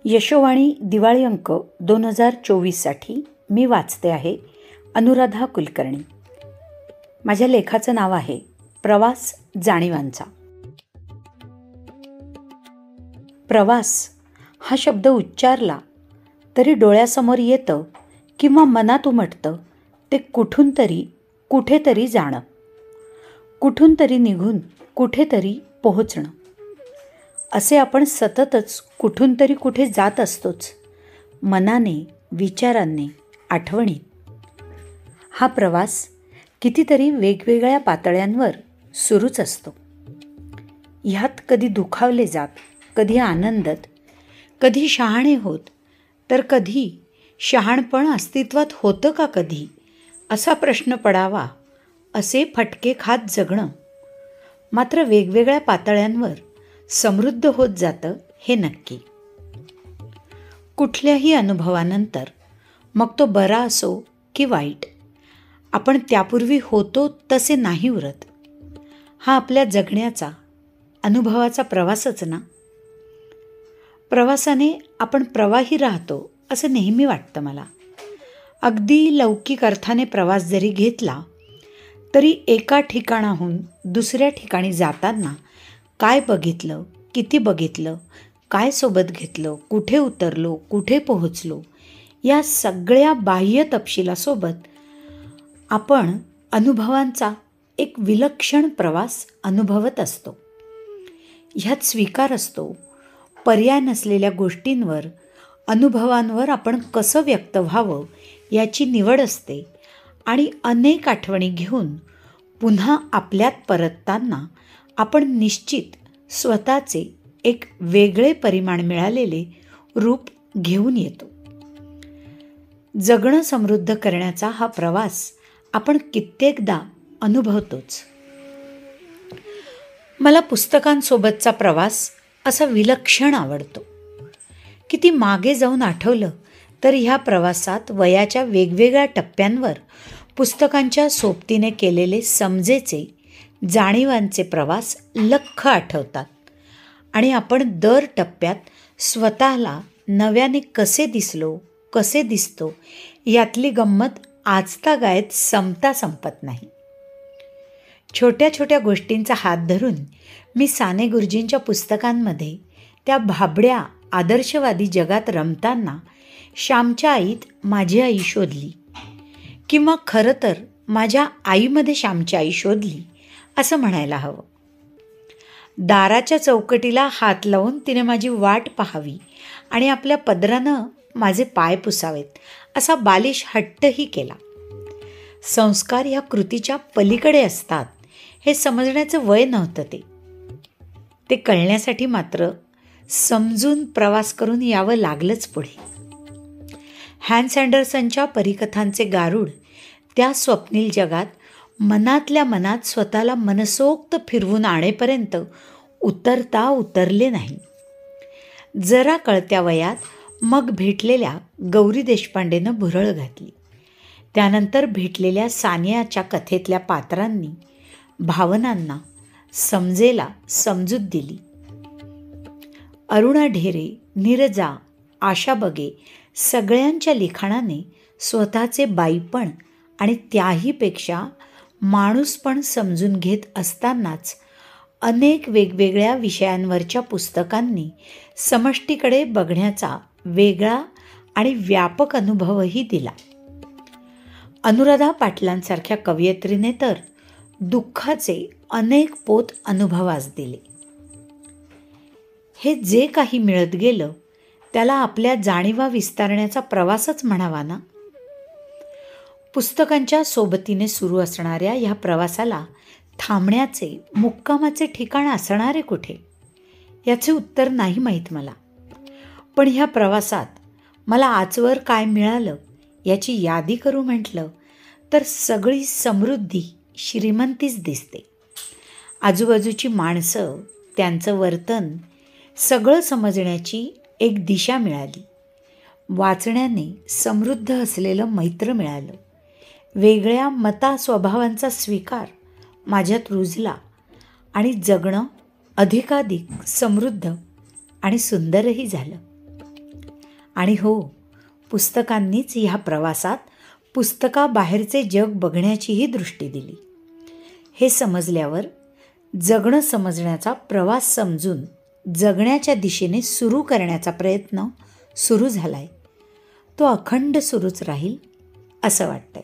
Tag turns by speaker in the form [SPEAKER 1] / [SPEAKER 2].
[SPEAKER 1] यशोवाणी दिवाळी अंक 2024साठी मी वाचते आहे अनुराधा कुलकर्णी. माझ्या लेखाचं नाव आहे प्रवास जाणीवांचा. प्रवास हा शब्द उच्चारला तरी डोळ्यासमोर येतं किंवा मनात उमटतं ते कुठून तरी कुठेतरी जाणं, कुठून तरी निघून कुठेतरी पोहोचणं. असे आपण सततच कुठून तरी कुठे जात असतोच, मनाने, विचारांनी, आठवणीत. हा प्रवास कितीतरी वेगवेगळ्या पातळ्यांवर सुरूच असतो. ह्यात कधी दुखावले जात, कधी आनंदत, कधी शहाणे होत, तर कधी शहाणपण अस्तित्वात होतं का कधी असा प्रश्न पडावा असे फटके खात जगणं. मात्र वेगवेगळ्या पातळ्यांवर समृद्ध होत जातं हे नक्की. कुठल्याही अनुभवानंतर, मग तो बरा असो की वाईट, आपण त्यापूर्वी होतो तसे नाही उरत. हा आपल्या जगण्याचा, अनुभवाचा प्रवासच ना. प्रवासाने आपण प्रवाही राहतो असं नेहमी वाटतं मला. अगदी लौकिक अर्थाने प्रवास जरी घेतला तरी एका ठिकाणाहून दुसऱ्या ठिकाणी जाताना काय बघितलं, किती बघितलं, काय सोबत घेतलं, कुठे उतरलो, कुठे पोहोचलो, या सगळ्या बाह्य तपशिलासोबत आपण अनुभवांचा एक विलक्षण प्रवास अनुभवत असतो. ह्यात स्वीकार असतो, पर्याय नसलेल्या गोष्टींवर, अनुभवांवर आपण कसं व्यक्त व्हावं याची निवड असते आणि अनेक आठवणी घेऊन पुन्हा आपल्यात परतताना आपण निश्चित स्वतःचे एक वेगळे परिमाण मिळालेले रूप घेऊन येतो. जगणं समृद्ध करण्याचा हा प्रवास आपण कित्येकदा अनुभवतोच. मला पुस्तकांसोबतचा प्रवास असा विलक्षण आवडतो. किती मागे जाऊन आठवलं तर ह्या प्रवासात वयाच्या वेगवेगळ्या टप्प्यांवर पुस्तकांच्या सोबतीने केलेले समजेचे, जाणीवांचे प्रवास लख्ख आठवतात आणि आपण दर टप्प्यात स्वतःला नव्याने कसे दिसलो, कसे दिसतो यातली गंमत आजतागायत संपत नाही. छोट्या छोट्या गोष्टींचा हात धरून मी साने गुरुजींच्या पुस्तकांमध्ये त्या भाबड्या आदर्शवादी जगात रमताना श्यामच्या आईत माझी आई शोधली, किंवा खरं तर माझ्या आईमध्ये श्यामची आई शोधली असं म्हणायला हवं. दाराच्या चौकटीला हात लावून तिने माझी वाट पाहावी आणि आपल्या पदरानं माझे पाय पुसावेत असा बालिश हट्टही केला. संस्कार ह्या कृतीच्या पलीकडे असतात हे समजण्याचं वय नव्हतं. ते कळण्यासाठी मात्र समजून प्रवास करून यावं लागलंच पुढे. हॅन्स अँडरसनच्या परिकथांचे गारूड त्या स्वप्नील जगात मनातल्या मनात स्वतःला मनसोक्त फिरवून आणेपर्यंत उतरले नाही. जरा कळत्या वयात मग भेटलेल्या गौरी देशपांडेनं भुरळ घातली. त्यानंतर भेटलेल्या सानियाच्या कथेतल्या पात्रांनी भावनांना, समजेला समजूत दिली. अरुणा ढेरे, नीरजा, आशा बगे सगळ्यांच्या लिखाणाने स्वतःचे बाईपण आणि त्याहीपेक्षा माणूसपण समजून घेत असतानाच अनेक वेगवेगळ्या विषयांवरच्या पुस्तकांनी समष्टीकडे बघण्याचा वेगळा आणि व्यापक अनुभवही दिला. अनुराधा पाटलांसारख्या कवयित्रीने तर दुःखाचे अनेक पोत अनुभवास दिले. हे जे काही मिळत गेलं त्याला आपल्या जाणीवा विस्तारण्याचा प्रवासच म्हणावा ना. पुस्तकांच्या सोबतीने सुरू असणाऱ्या ह्या प्रवासाला थांबण्याचे, मुक्कामाचे ठिकाण असणारे कुठे याचे उत्तर नाही माहीत मला. पण ह्या प्रवासात मला आजवर काय मिळालं याची यादी करू म्हटलं तर सगळी समृद्धी, श्रीमंतीच दिसते. आजूबाजूची माणसं, त्यांचं वर्तन सगळं समजण्याची एक दिशा मिळाली. वाचण्याने समृद्ध असलेलं मैत्र मिळालं. वेगळ्या मता स्वभावांचा स्वीकार माझ्यात रुजला आणि जगणं अधिकाधिक समृद्ध आणि सुंदरही झालं. आणि हो, पुस्तकांनीच ह्या प्रवासात पुस्तकाबाहेरचे जग बघण्याचीही दृष्टी दिली. हे समजल्यावर जगणं समजण्याचा प्रवास समजून जगण्याच्या दिशेने सुरू करण्याचा प्रयत्न सुरू झाला आहे. तो अखंड सुरूच राहील असं वाटतंय.